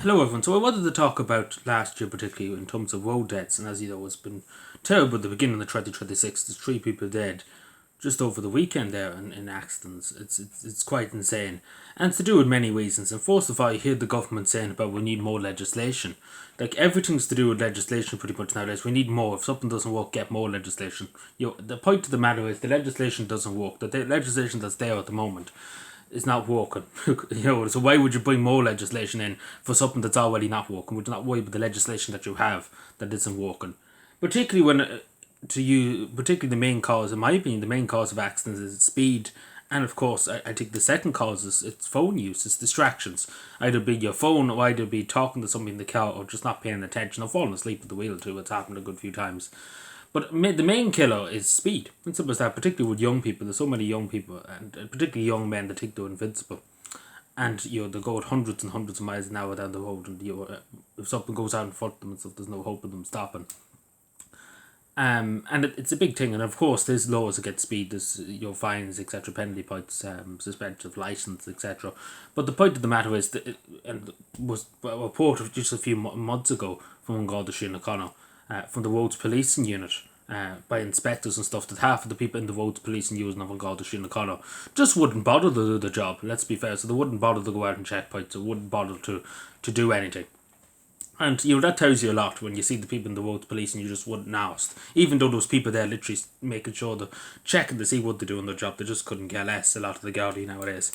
Hello everyone. So I wanted to talk about last year particularly in terms of road deaths, and as you know it's been terrible at the beginning of 2026. There's three people dead just over the weekend there in accidents. It's quite insane. And it's to do with many reasons. And first of all, you hear the government saying about we need more legislation. Like everything's to do with legislation pretty much nowadays. We need more. If something doesn't work, get more legislation. The point of the matter is the legislation doesn't work. The legislation that's there at the moment is not working. So why would you bring more legislation in for something that's already not working? Would you not worry about the legislation that you have that isn't working? Particularly when, particularly the main cause, in my opinion, the main cause of accidents is speed. And of course, I think the second cause is it's phone use, it's distractions. Either be your phone or either be talking to somebody in the car or just not paying attention or falling asleep at the wheel too. It's happened a good few times. But the main killer is speed. It's simple as that, particularly with young people. There's so many young people, and particularly young men that think they're invincible. And they go at hundreds and hundreds of miles an hour down the road, and if something goes out in front of them and stuff, there's no hope of them stopping. And it's a big thing, and of course there's laws against speed, there's fines, etc., penalty points, suspension of license, etc. But the point of the matter is that and was a report of just a few months ago from Garda Síochána, from the roads policing unit, by inspectors and stuff, that half of the people in the roads policing using of Garda Síochána just wouldn't bother to do the job. Let's be fair, so they wouldn't bother to go out and check points, they wouldn't bother to do anything. And that tells you a lot when you see the people in the roads police and you just wouldn't ask. Even though those people there literally making sure they're checking to see what they do in their job, they just couldn't care less, a lot of the Gardaí nowadays.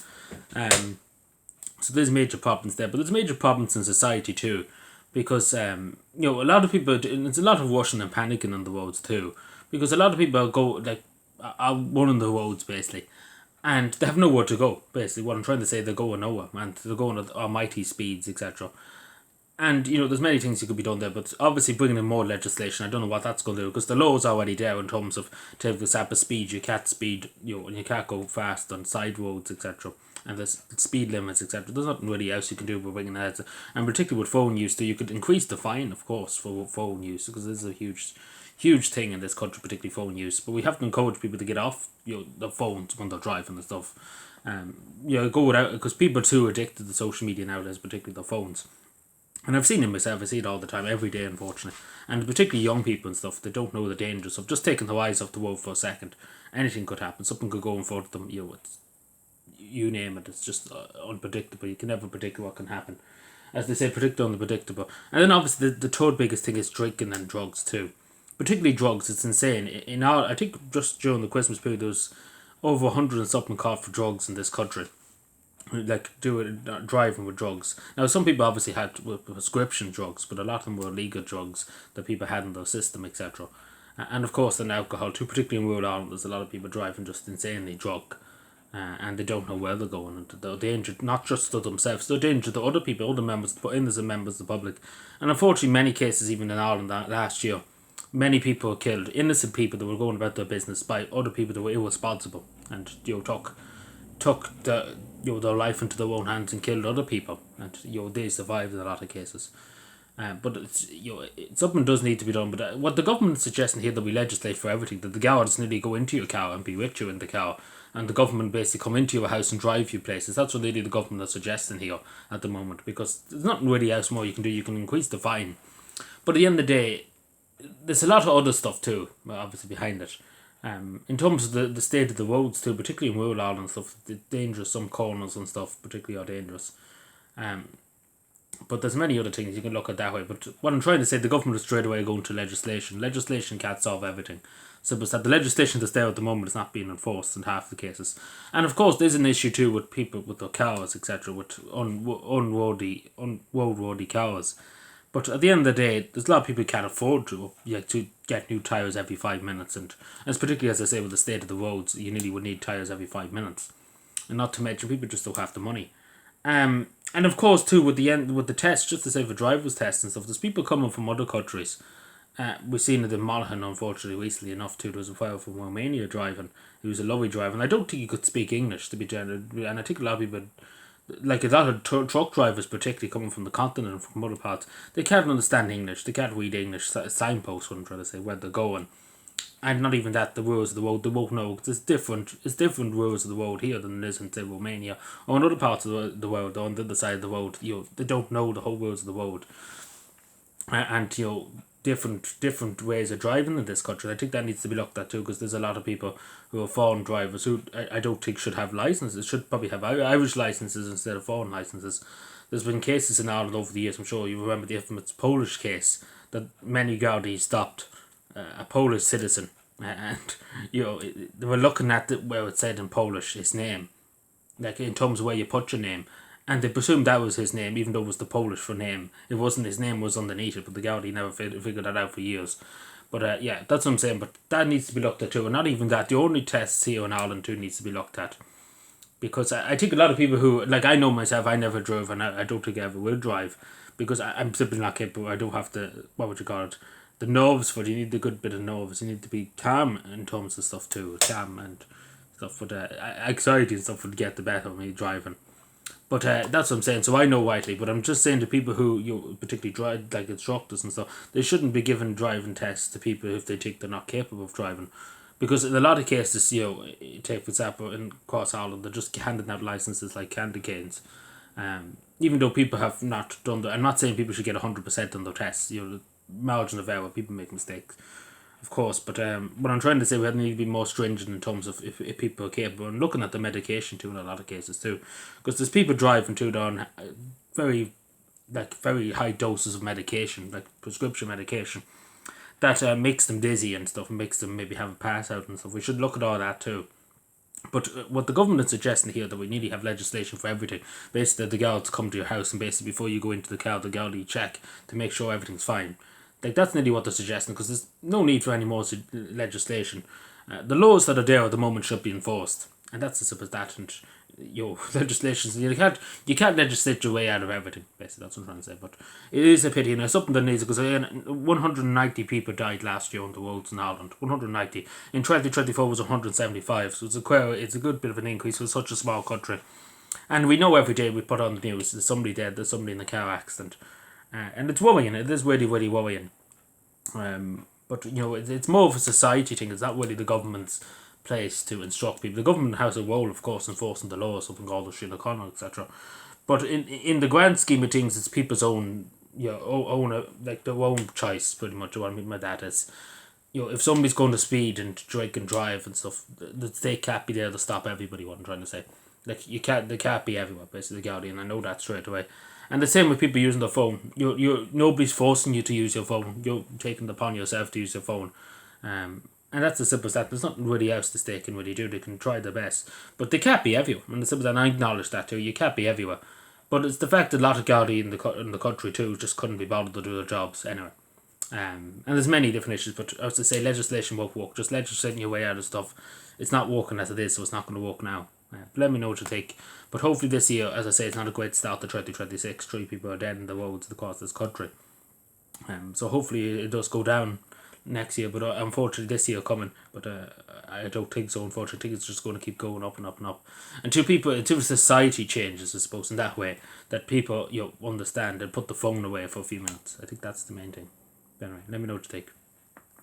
So there's major problems there, but there's major problems in society too, because a lot of people, it's a lot of rushing and panicking on the roads too, because a lot of people are running the roads basically, and they have nowhere to go. Basically, what I'm trying to say, they're going nowhere, and they're going at almighty speeds, etc. And there's many things you could be done there, but obviously bringing in more legislation, I don't know what that's going to do, because the law's already there in terms of typical type of speed. You can't speed, and you can't go fast on side roads, etc. And there's speed limits, etc. There's nothing really else you can do by bringing that. And particularly with phone use, you could increase the fine, of course, for phone use, because this is a huge thing in this country, particularly phone use. But we have to encourage people to get off the phones when they're driving and stuff. Go without, because people are too addicted to social media nowadays, particularly their phones. And I've seen it myself, I see it all the time, every day, unfortunately. And particularly young people and stuff, they don't know the dangers of just taking their eyes off the road for a second. Anything could happen, something could go in front of them, you name it, it's just unpredictable. You can never predict what can happen. As they say, predict the unpredictable. And then obviously the third biggest thing is drinking and drugs too. Particularly drugs, it's insane. I think just during the Christmas period, there was over 100 and something caught for drugs in this country, like driving with drugs. Now, some people obviously had prescription drugs, but a lot of them were illegal drugs that people had in their system, etc. And of course, then alcohol too. Particularly in rural Ireland, there's a lot of people driving just insanely drunk, and they don't know where they're going, and they're dangerous not just to themselves, they're dangerous to other people, other members, innocent members of the public. And unfortunately, many cases, even in Ireland last year, many people were killed, innocent people that were going about their business, by other people that were irresponsible and took their life into their own hands and killed other people, and they survived in a lot of cases. But something does need to be done. But what the government is suggesting here, that we legislate for everything, that the guards nearly go into your car and be with you in the car, and the government basically come into your house and drive you places. That's what really the government is suggesting here at the moment, because there's nothing really else more you can do. You can increase the fine, but at the end of the day, there's a lot of other stuff too, obviously behind it. In terms of the state of the roads too, particularly in rural Ireland and stuff, the dangerous, some corners and stuff particularly are dangerous. But there's many other things you can look at that way. But what I'm trying to say, the government is straight away going to legislation. Legislation can't solve everything. So it's that the legislation that's there at the moment is not being enforced in half the cases. And of course, there's an issue too with people with their cars, etc., with unroady cars. But at the end of the day, there's a lot of people who can't afford to get new tyres every 5 minutes, and as particularly as I say with the state of the roads, you nearly would need tyres every 5 minutes, and not to mention people just don't have the money. And of course too with the test, just to say for drivers tests and stuff, there's people coming from other countries. We've seen it in Monaghan, unfortunately, recently enough too. There was a fellow from Romania driving. He was a lovely driver, and I don't think he could speak English, to be general. And I think a lot of people, like a lot of truck drivers, particularly coming from the continent and from other parts, they can't understand English. They can't read English signposts. What I'm trying to say, where they're going, And not even that, the rules of the road, they won't know. It's different rules of the road here than it is in, say, Romania or in other parts of the world, or on the other side of the road. They don't know the whole rules of the road, and different ways of driving in this country. I think that needs to be looked at too, because there's a lot of people who are foreign drivers who I don't think should have licenses. Should probably have Irish licenses instead of foreign licenses. There's been cases in Ireland over the years. I'm sure you remember the infamous Polish case that many Gardaí stopped a Polish citizen, and they were looking at where it said in Polish his name, like in terms of where you put your name, and they presumed that was his name, even though it was the Polish for name. It wasn't. His name was underneath it, but the Gardaí never figured that out for years. But yeah, that's what I'm saying. But that needs to be looked at too, and not even that. The only tests here in Ireland too needs to be looked at, because I think a lot of people who, like, I know myself, I never drove, and I don't think I ever will drive, because I'm simply not capable. I don't have the, what would you call it, the nerves for it. You need a good bit of nerves. You need to be calm in terms of stuff too, calm and stuff. But anxiety and stuff would get the better of me driving. But that's what I'm saying. So I know rightly, but I'm just saying to people who particularly drive, like instructors and stuff, they shouldn't be giving driving tests to people if they think they're not capable of driving. Because in a lot of cases, take for example in Cross Ireland, they're just handing out licenses like candy canes. Even though people have not done that, I'm not saying people should get 100% on their tests. The margin of error, people make mistakes, of course. But what I'm trying to say, we need to be more stringent in terms of if people are capable, and looking at the medication too in a lot of cases too, because there's people driving too on very high doses of medication, like prescription medication, that makes them dizzy and stuff, and makes them maybe have a pass out and stuff. We should look at all that too. But what the government is suggesting here, that we need to have legislation for everything. Basically, the guards come to your house, and basically before you go into the car, the guard check to make sure everything's fine. Like, that's nearly what they're suggesting, because there's no need for any more legislation. The laws that are there at the moment should be enforced, and that's as simple as that. And legislation, you can't legislate your way out of everything. Basically, that's what I'm trying to say. But it is a pity, and it's something that needs, because 190 people died last year on the roads in Ireland. 190 in 2024 was 175. So it's a good bit of an increase for such a small country. And we know every day we put on the news there's somebody dead, there's somebody in a car accident, and it's worrying. It is really, really worrying. But it's more of a society thing. It's not really the government's place to instruct people. The government has a role, of course, enforcing the law, something called the Síle Conaill, etc. But in the grand scheme of things, it's people's own, own like their own choice, pretty much. What I mean by that is, if somebody's going to speed and drink and drive and stuff, the state can't be there to stop everybody. What I'm trying to say, like, they can't be everywhere, basically, the Guardian. I know that straight away. And the same with people using their phone. Nobody's forcing you to use your phone. You're taking it upon yourself to use your phone. And that's as simple as that. There's nothing really else the state can really do. They can try their best. But they can't be everywhere. And the simple as that, I acknowledge that too. You can't be everywhere. But it's the fact that a lot of Gardaí in the country too just couldn't be bothered to do their jobs anyway. And there's many different issues, but I was to say legislation won't work. Just legislating your way out of stuff, it's not working as it is, so it's not going to work now. Let me know what you think. But hopefully this year, as I say, it's not a great start to 2026. 3 people are dead in the roads across this country. So hopefully it does go down next year, but unfortunately this year coming, but I don't think so. Unfortunately, I think it's just going to keep going up and up and up until society changes, I suppose, in that way, that people understand and put the phone away for a few minutes. I think that's the main thing. But anyway, let me know what you think.